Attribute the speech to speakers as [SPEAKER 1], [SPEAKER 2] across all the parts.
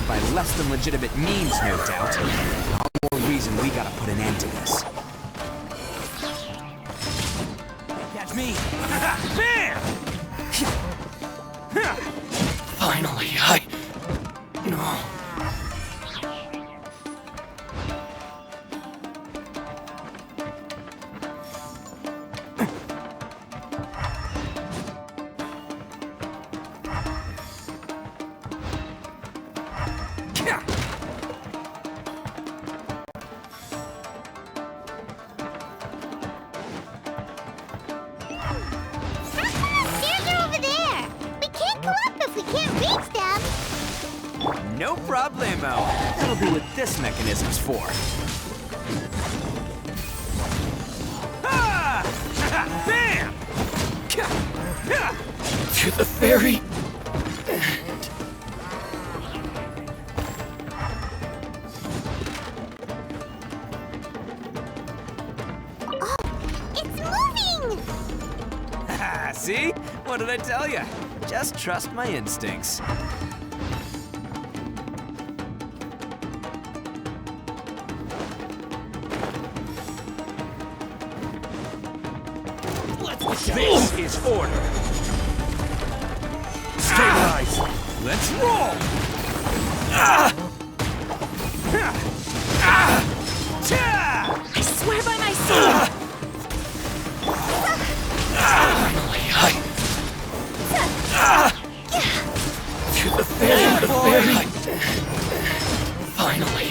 [SPEAKER 1] By less than legitimate means, no doubt. All more reason we gotta put an end to this. Catch me! Bam!
[SPEAKER 2] Finally, No.
[SPEAKER 1] No problemo. That'll be what this mechanism's for. Ah! Bam!
[SPEAKER 2] To the very end.
[SPEAKER 3] Oh, it's moving!
[SPEAKER 1] See? What did I tell you? Just trust my instincts.
[SPEAKER 2] This is order. Stabilize.
[SPEAKER 1] Let's roll!
[SPEAKER 3] I swear by my soul!
[SPEAKER 2] Finally, to the very Finally,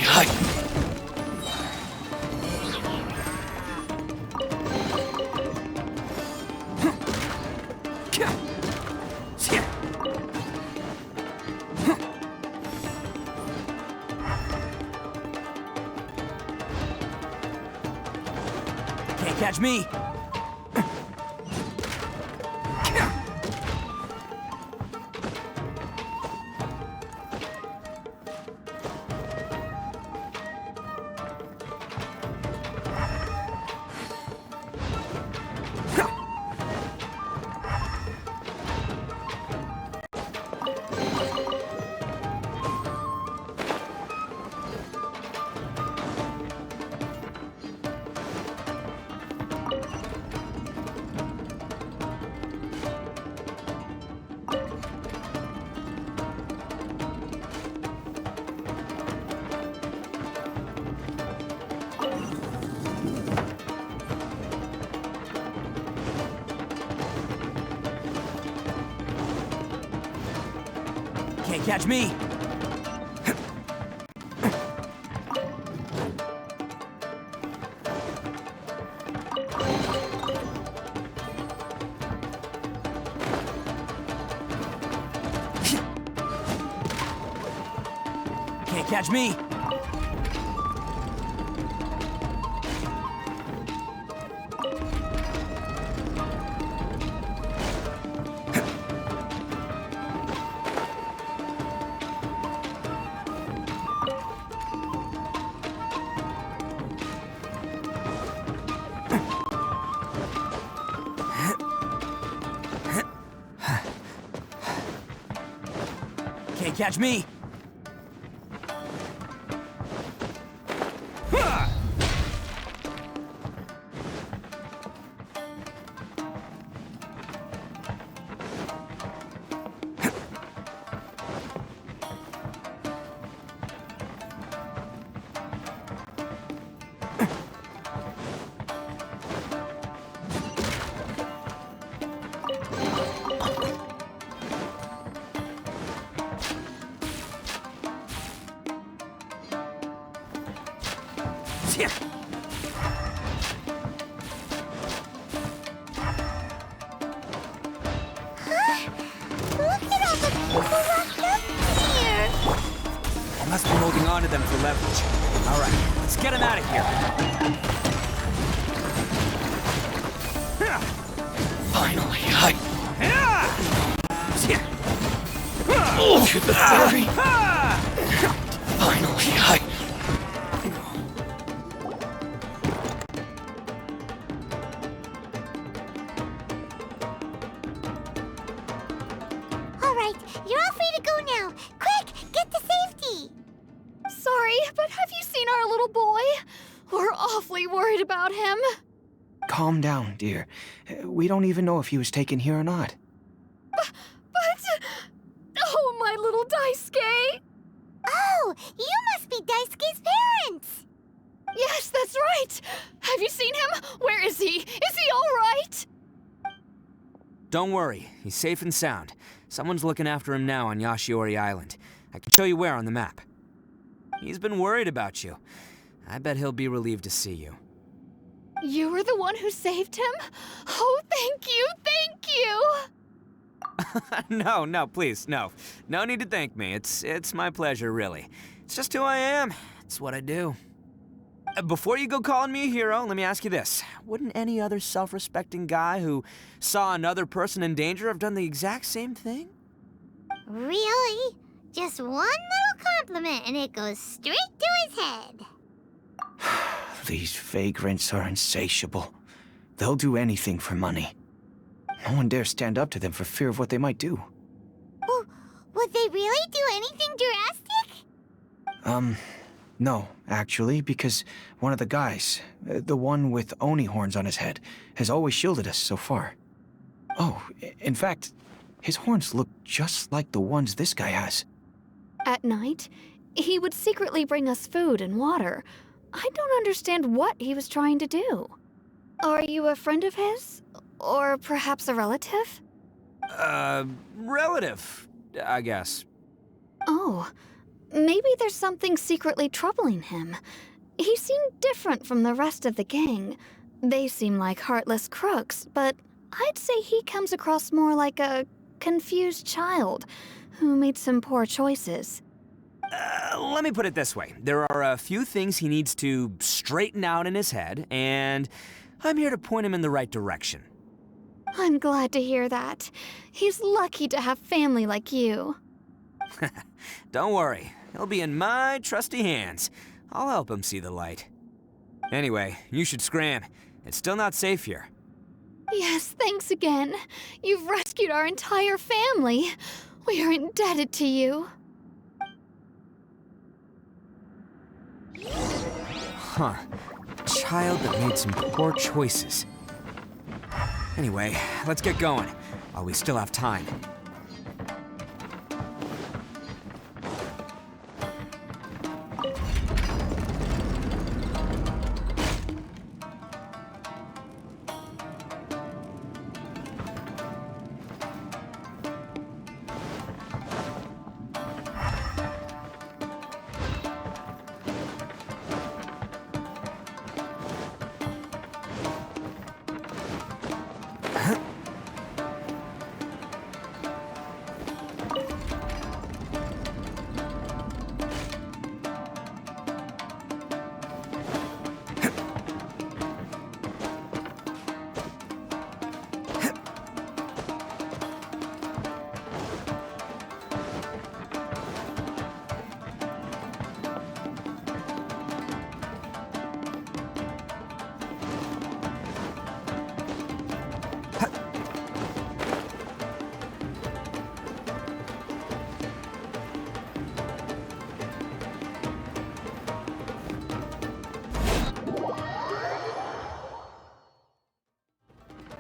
[SPEAKER 1] Can't catch me! Can't catch me! Can't catch me! Can't catch me!
[SPEAKER 3] Look at all the people locked up here.
[SPEAKER 1] I must be holding on to them for leverage. All right, let's get him out of here.
[SPEAKER 2] Finally, to the ferry. Finally,
[SPEAKER 3] All right, you're all free to go now. Quick, get to safety. Sorry, but have you seen our little boy? We're awfully worried about him.
[SPEAKER 4] Calm down, dear. We don't even know if he was taken here or not.
[SPEAKER 3] But... Oh, my little Daisuke! Oh, you must be Daisuke's parents! Yes, that's right! Have you seen him? Where is he? Is he all right?
[SPEAKER 1] Don't worry, he's safe and sound. Someone's looking after him now on Yashiori Island. I can show you where on the map. He's been worried about you. I bet he'll be relieved to see you.
[SPEAKER 3] You were the one who saved him? Oh, thank you, thank you!
[SPEAKER 1] No, please, no. No need to thank me. It's my pleasure, really. It's just who I am. It's what I do. Before you go calling me a hero, let me ask you this. Wouldn't any other self-respecting guy who saw another person in danger have done the exact same thing?
[SPEAKER 3] Really? Just one little compliment and it goes straight to his head.
[SPEAKER 4] These vagrants are insatiable. They'll do anything for money. No one dares stand up to them for fear of what they might do.
[SPEAKER 3] Oh, would they really do anything drastic?
[SPEAKER 4] No, actually, because one of the guys, the one with Oni horns on his head, has always shielded us so far. Oh, in fact, his horns look just like the ones this guy has.
[SPEAKER 5] At night, he would secretly bring us food and water. I don't understand what he was trying to do. Are you a friend of his? Or perhaps a relative?
[SPEAKER 1] Relative, I guess.
[SPEAKER 5] Oh, maybe there's something secretly troubling him. He seemed different from the rest of the gang. They seem like heartless crooks, but I'd say he comes across more like a confused child who made some poor choices.
[SPEAKER 1] Let me put it this way. There are a few things he needs to straighten out in his head, and I'm here to point him in the right direction.
[SPEAKER 5] I'm glad to hear that. He's lucky to have family like you.
[SPEAKER 1] Don't worry. He'll be in my trusty hands. I'll help him see the light. Anyway, you should scram. It's still not safe here.
[SPEAKER 5] Yes, thanks again. You've rescued our entire family. We are indebted to you.
[SPEAKER 1] Huh. A child that made some poor choices. Anyway, let's get going, while we still have time.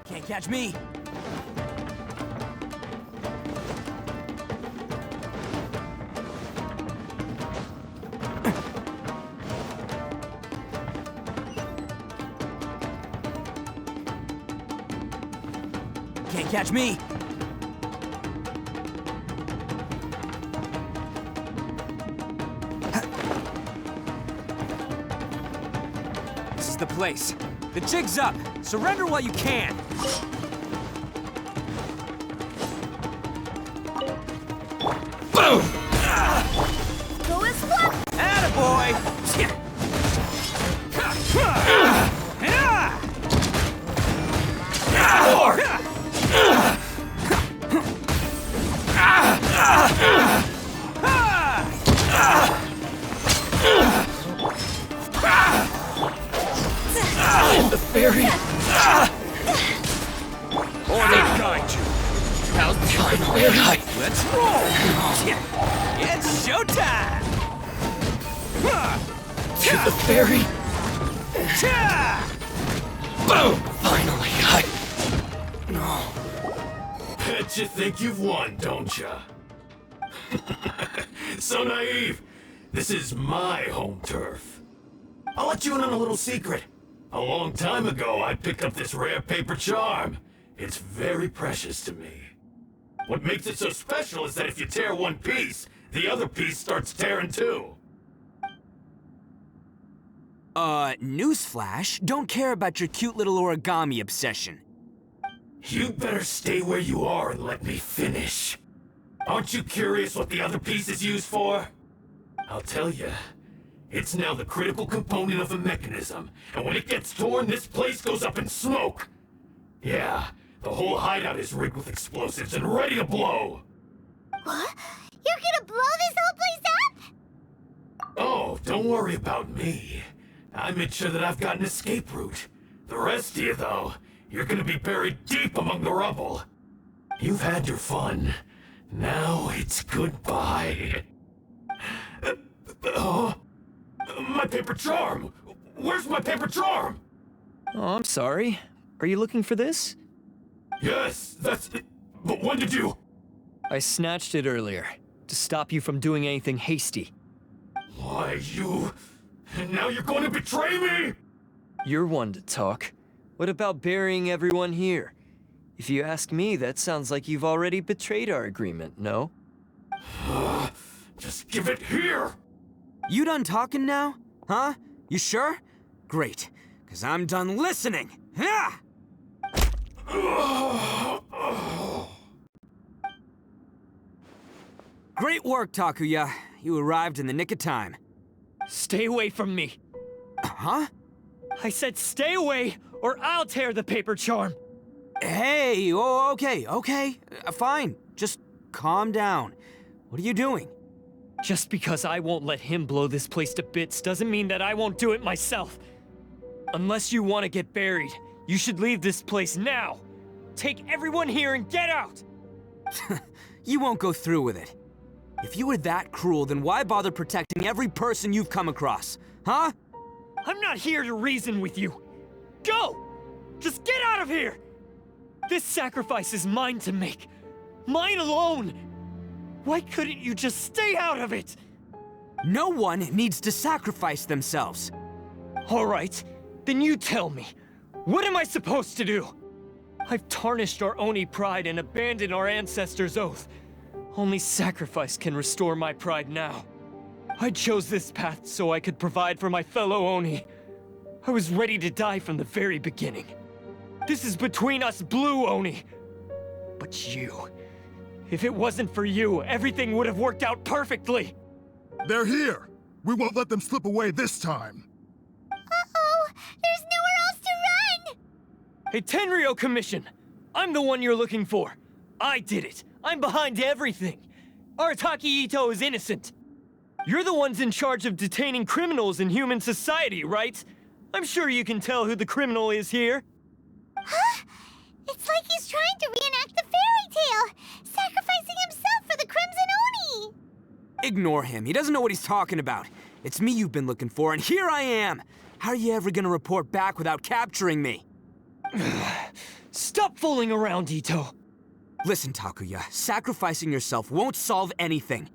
[SPEAKER 1] Can't catch me! Can't catch me! the place. The jig's up. Surrender while you can.
[SPEAKER 2] Boom!
[SPEAKER 3] Go as well!
[SPEAKER 1] Attaboy!
[SPEAKER 2] More! The fairy!
[SPEAKER 1] Order guide you.
[SPEAKER 2] How's the fairy?
[SPEAKER 1] Let's roll! It's showtime!
[SPEAKER 2] To the fairy! Boom! Finally, No.
[SPEAKER 6] Bet you think you've won, don't ya? So naive. This is my home turf. I'll let you in on a little secret. A long time ago, I picked up this rare paper charm. It's very precious to me. What makes it so special is that if you tear one piece, the other piece starts tearing too.
[SPEAKER 1] Newsflash, don't care about your cute little origami obsession.
[SPEAKER 6] You'd better stay where you are and let me finish. Aren't you curious what the other piece is used for? I'll tell you. It's now the critical component of the mechanism, and when it gets torn, this place goes up in smoke. Yeah, the whole hideout is rigged with explosives and ready to blow.
[SPEAKER 3] What? You're gonna blow this whole place up?
[SPEAKER 6] Oh, don't worry about me. I made sure that I've got an escape route. The rest of you, though, you're gonna be buried deep among the rubble. You've had your fun. Now it's goodbye. My paper charm! Where's my paper charm?
[SPEAKER 7] Oh, I'm sorry. Are you looking for this?
[SPEAKER 6] Yes, that's it. But when did you?
[SPEAKER 7] I snatched it earlier, to stop you from doing anything hasty.
[SPEAKER 6] Why, you... And now you're going to betray me?
[SPEAKER 7] You're one to talk. What about burying everyone here? If you ask me, that sounds like you've already betrayed our agreement, no?
[SPEAKER 6] Just give it here!
[SPEAKER 1] You done talking now? Huh? You sure? Great, because I'm done listening. Ha! Great work, Takuya. You arrived in the nick of time.
[SPEAKER 7] Stay away from me!
[SPEAKER 1] Huh?
[SPEAKER 7] I said stay away, or I'll tear the paper charm!
[SPEAKER 1] Hey, oh, okay. Fine. Just calm down. What are you doing?
[SPEAKER 7] Just because I won't let him blow this place to bits doesn't mean that I won't do it myself. Unless you want to get buried, you should leave this place now. Take everyone here and get out!
[SPEAKER 1] You won't go through with it. If you were that cruel, then why bother protecting every person you've come across? Huh?
[SPEAKER 7] I'm not here to reason with you. Go! Just get out of here! This sacrifice is mine to make. Mine alone! Why couldn't you just stay out of it?
[SPEAKER 1] No one needs to sacrifice themselves.
[SPEAKER 7] All right, then you tell me. What am I supposed to do? I've tarnished our Oni pride and abandoned our ancestors' oath. Only sacrifice can restore my pride now. I chose this path so I could provide for my fellow Oni. I was ready to die from the very beginning. This is between us Blue Oni. But you... If it wasn't for you, everything would have worked out perfectly!
[SPEAKER 8] They're here! We won't let them slip away this time!
[SPEAKER 3] Uh-oh! There's nowhere else to run!
[SPEAKER 7] Hey, Tenryo Commission! I'm the one you're looking for. I did it. I'm behind everything. Arataki Ito is innocent. You're the ones in charge of detaining criminals in human society, right? I'm sure you can tell who the criminal is here.
[SPEAKER 3] Huh? It's like he's trying to reenact the fairy tale, sacrificing himself for the Crimson Oni!
[SPEAKER 1] Ignore him. He doesn't know what he's talking about. It's me you've been looking for, and here I am! How are you ever gonna report back without capturing me?
[SPEAKER 7] Stop fooling around, Ito.
[SPEAKER 1] Listen, Takuya, sacrificing yourself won't solve anything.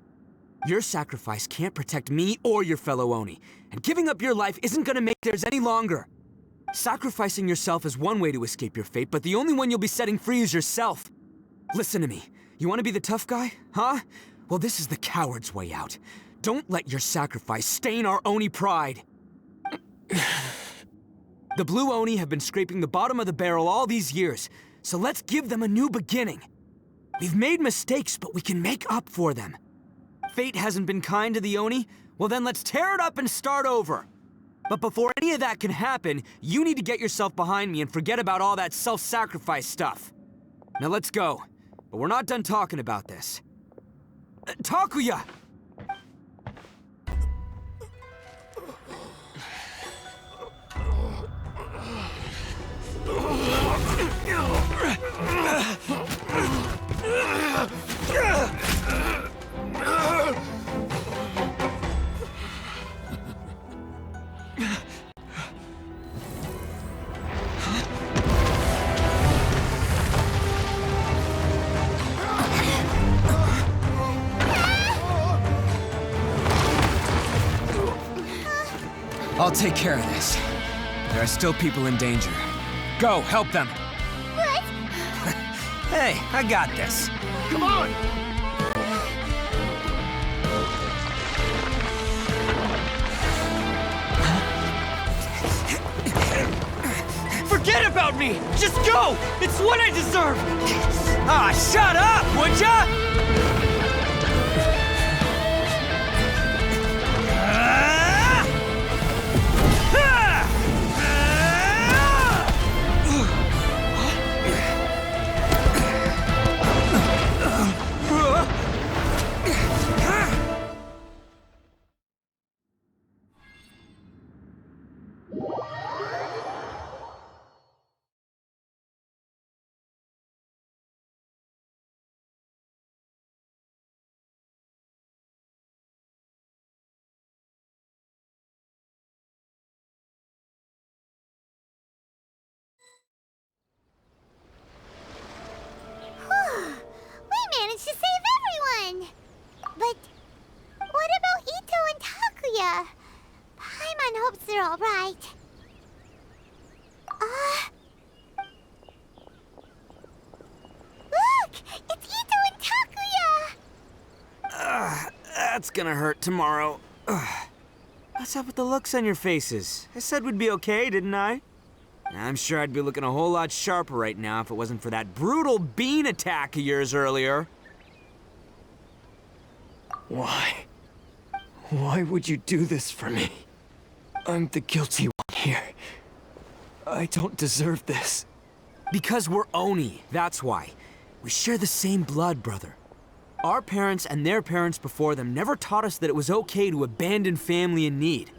[SPEAKER 1] Your sacrifice can't protect me or your fellow Oni, and giving up your life isn't gonna make theirs any longer. Sacrificing yourself is one way to escape your fate, but the only one you'll be setting free is yourself. Listen to me. You want to be the tough guy? Huh? Well, this is the coward's way out. Don't let your sacrifice stain our Oni pride. The Blue Oni have been scraping the bottom of the barrel all these years, so let's give them a new beginning. We've made mistakes, but we can make up for them. Fate hasn't been kind to the Oni? Well then let's tear it up and start over. But before any of that can happen, you need to get yourself behind me and forget about all that self-sacrifice stuff. Now let's go. But we're not done talking about this. Takuya! I'll take care of this. There are still people in danger. Go, help them.
[SPEAKER 3] What?
[SPEAKER 1] Hey, I got this.
[SPEAKER 8] Come on!
[SPEAKER 7] Forget about me! Just go! It's what I deserve!
[SPEAKER 1] Ah, shut up, would ya?
[SPEAKER 3] We managed to save everyone! But what about Ito and Takuya? Paimon hopes they're alright. Look! It's Ito and Takuya!
[SPEAKER 1] That's gonna hurt tomorrow. What's up with the looks on your faces? I said we'd be okay, didn't I? I'm sure I'd be looking a whole lot sharper right now if it wasn't for that brutal bean attack of yours earlier.
[SPEAKER 7] Why? Why would you do this for me? I'm the guilty one here. I don't deserve this.
[SPEAKER 1] Because we're Oni, that's why. We share the same blood, brother. Our parents and their parents before them never taught us that it was okay to abandon family in need.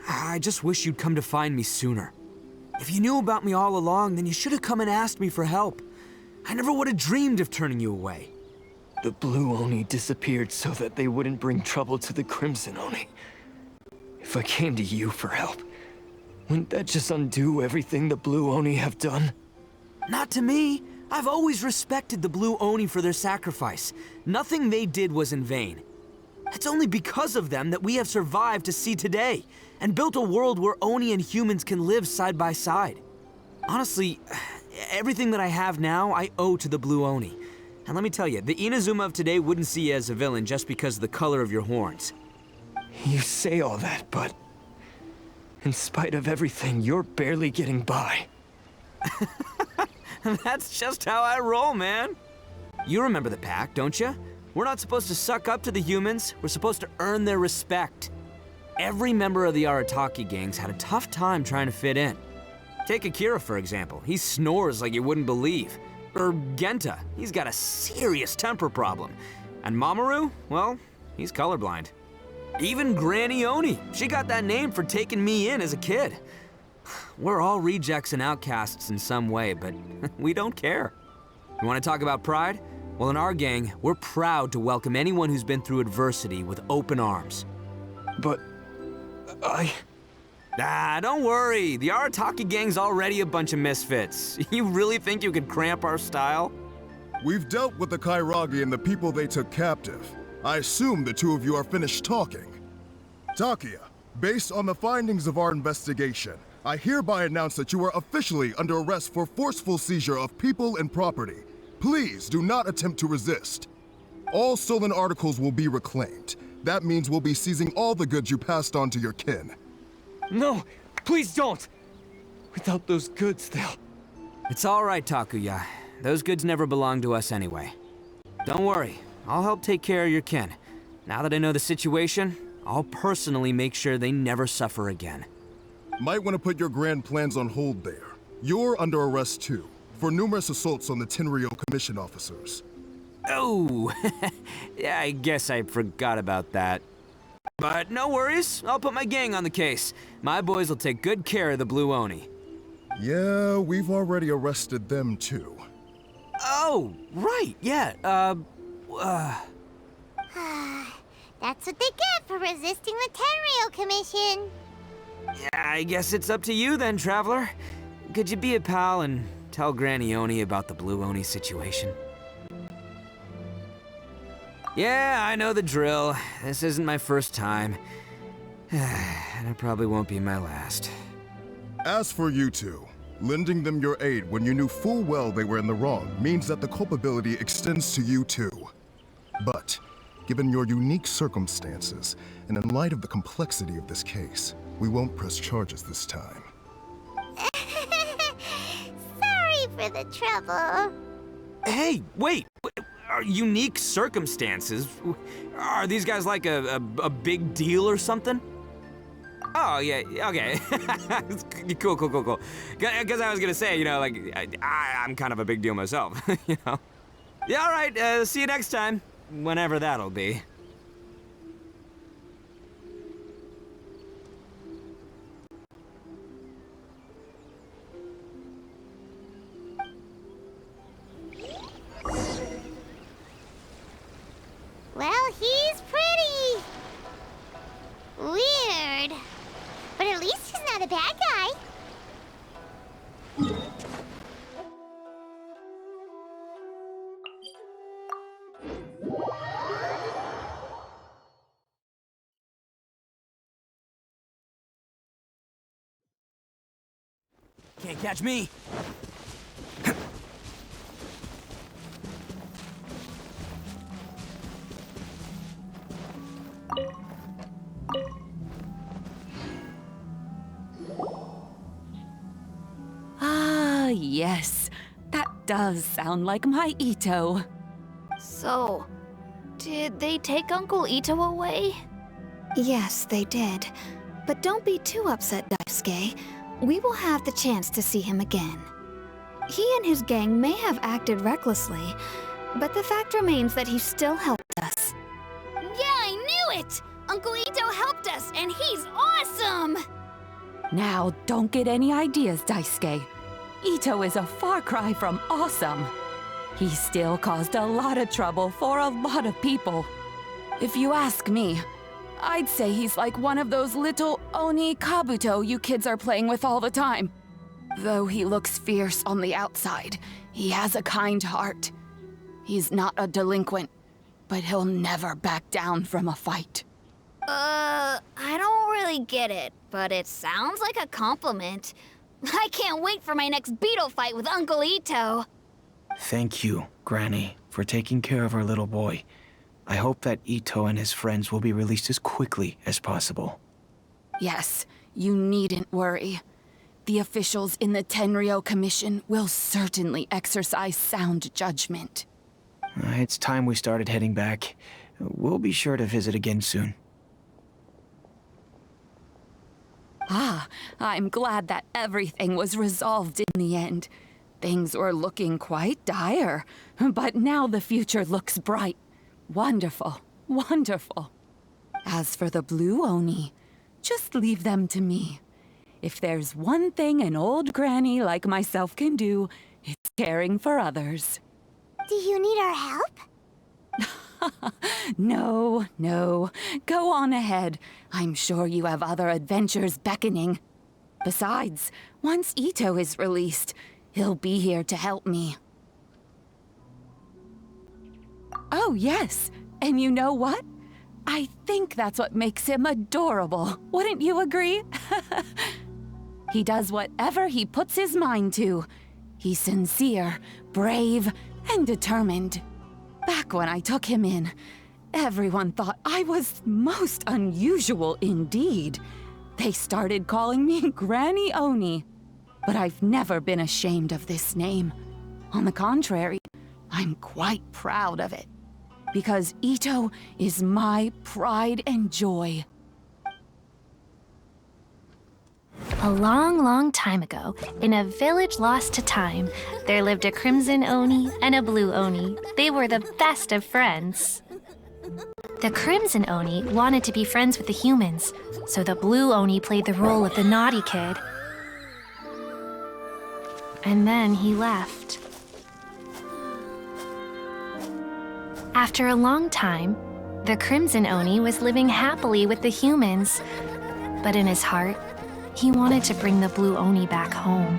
[SPEAKER 1] I just wish you'd come to find me sooner. If you knew about me all along, then you should have come and asked me for help. I never would have dreamed of turning you away.
[SPEAKER 7] The Blue Oni disappeared so that they wouldn't bring trouble to the Crimson Oni. If I came to you for help, wouldn't that just undo everything the Blue Oni have done?
[SPEAKER 1] Not to me. I've always respected the Blue Oni for their sacrifice. Nothing they did was in vain. It's only because of them that we have survived to see today, and built a world where Oni and humans can live side by side. Honestly, everything that I have now, I owe to the Blue Oni. And let me tell you, the Inazuma of today wouldn't see you as a villain just because of the color of your horns.
[SPEAKER 7] You say all that, but in spite of everything, you're barely getting by.
[SPEAKER 1] That's just how I roll, man. You remember the pact, don't you? We're not supposed to suck up to the humans. We're supposed to earn their respect. Every member of the Arataki gangs had a tough time trying to fit in. Take Akira, for example. He snores like you wouldn't believe. Or Genta. He's got a serious temper problem. And Mamoru, well, he's colorblind. Even Granny Oni. She got that name for taking me in as a kid. We're all rejects and outcasts in some way, but we don't care. You want to talk about pride? Well, in our gang, we're proud to welcome anyone who's been through adversity with open arms.
[SPEAKER 7] But
[SPEAKER 1] Don't worry. The Arataki gang's already a bunch of misfits. You really think you could cramp our style?
[SPEAKER 8] We've dealt with the Kairagi and the people they took captive. I assume the two of you are finished talking. Takuya, based on the findings of our investigation, I hereby announce that you are officially under arrest for forceful seizure of people and property. Please do not attempt to resist. All stolen articles will be reclaimed. That means we'll be seizing all the goods you passed on to your kin.
[SPEAKER 7] no, please don't! Without those goods, they'll...
[SPEAKER 1] It's all right, Takuya. Those goods never belonged to us anyway. Don't worry, I'll help take care of your kin. Now that I know the situation, I'll personally make sure they never suffer again.
[SPEAKER 8] Might want to put your grand plans on hold there. You're under arrest too, for numerous assaults on the Tenryou Commission officers.
[SPEAKER 1] Oh, yeah, I guess I forgot about that. But no worries, I'll put my gang on the case. My boys will take good care of the Blue Oni.
[SPEAKER 8] Yeah, we've already arrested them too.
[SPEAKER 1] Oh, right, yeah,
[SPEAKER 3] That's what they get for resisting the Tenryou Commission.
[SPEAKER 1] yeah, I guess it's up to you then, Traveler. Could you be a pal and tell Granny Oni about the Blue Oni situation? Yeah, I know the drill. This isn't my first time. And it probably won't be my last.
[SPEAKER 8] As for you two, lending them your aid when you knew full well they were in the wrong means that the culpability extends to you too. But, given your unique circumstances, and in light of the complexity of this case, we won't press charges this time.
[SPEAKER 3] Sorry for the trouble.
[SPEAKER 1] Hey, wait! Are unique circumstances? Are these guys like a big deal or something? Oh, yeah, okay. Cool. Because I was gonna say, you know, like, I'm kind of a big deal myself, you know? Yeah, all right, see you next time. Whenever that'll be.
[SPEAKER 3] Well, he's pretty. Weird. But at least he's not a bad guy.
[SPEAKER 1] Can't catch me.
[SPEAKER 9] Ah, yes. That does sound like my Ito.
[SPEAKER 5] So, did they take Uncle Ito away? Yes, they did. But don't be too upset, Daisuke. We will have the chance to see him again. He and his gang may have acted recklessly, but the fact remains that he still helped us. Yeah, I knew it! Uncle Ito helped us, and he's awesome!
[SPEAKER 9] Now, don't get any ideas, Daisuke. Ito is a far cry from awesome. He still caused a lot of trouble for a lot of people. If you ask me, I'd say he's like one of those little Oni Kabuto you kids are playing with all the time. Though he looks fierce on the outside, he has a kind heart. He's not a delinquent, but he'll never back down from a fight.
[SPEAKER 5] I don't really get it, but it sounds like a compliment. I can't wait for my next beetle fight with Uncle Ito.
[SPEAKER 4] Thank you, Granny, for taking care of our little boy. I hope that Ito and his friends will be released as quickly as possible.
[SPEAKER 9] Yes, you needn't worry. The officials in the Tenryou Commission will certainly exercise sound judgment.
[SPEAKER 4] It's time we started heading back. We'll be sure to visit again soon.
[SPEAKER 9] Ah, I'm glad that everything was resolved in the end. Things were looking quite dire, but now the future looks bright. Wonderful, wonderful. As for the Blue Oni, just leave them to me. If there's one thing an old granny like myself can do, it's caring for others.
[SPEAKER 3] Do you need our help?
[SPEAKER 9] No. Go on ahead. I'm sure you have other adventures beckoning. Besides, once Ito is released, he'll be here to help me. Oh, yes. And you know what? I think that's what makes him adorable. Wouldn't you agree? He does whatever he puts his mind to. He's sincere, brave, and determined. Back when I took him in, everyone thought I was most unusual indeed. They started calling me Granny Oni. but I've never been ashamed of this name. On the contrary, I'm quite proud of it. Because Ito is my pride and joy.
[SPEAKER 3] A long, long time ago, in a village lost to time, there lived a crimson Oni and a blue Oni. They were the best of friends. The crimson Oni wanted to be friends with the humans, so the blue Oni played the role of the naughty kid. And then he left. After a long time, the crimson Oni was living happily with the humans, but in his heart, he wanted to bring the blue Oni back home.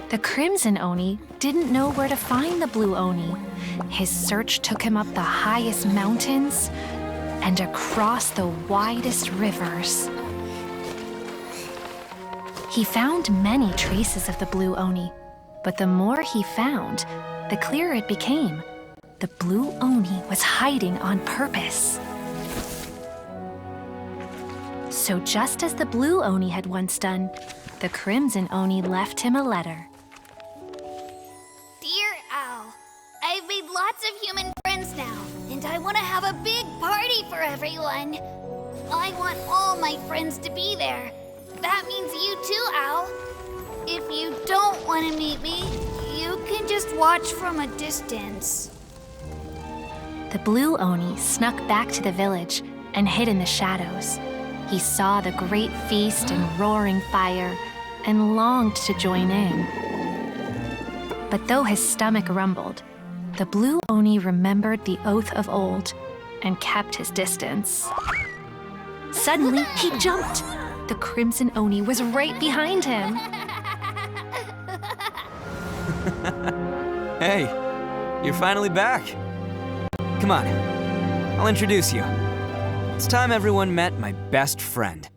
[SPEAKER 3] The crimson Oni didn't know where to find the blue Oni. His search took him up the highest mountains and across the widest rivers. He found many traces of the blue Oni, but the more he found, the clearer it became. The blue Oni was hiding on purpose. So just as the blue Oni had once done, the crimson Oni left him a letter.
[SPEAKER 10] Dear Owl, I've made lots of human friends now, and I want to have a big party for everyone. I want all my friends to be there. That means you too, Owl. If you don't want to meet me, you can just watch from a distance.
[SPEAKER 3] The blue Oni snuck back to the village and hid in the shadows. He saw the great feast and roaring fire and longed to join in. But though his stomach rumbled, the blue Oni remembered the oath of old and kept his distance. Suddenly, he jumped. The crimson Oni was right behind him.
[SPEAKER 1] Hey, you're finally back. Come on, I'll introduce you. It's time everyone met my best friend.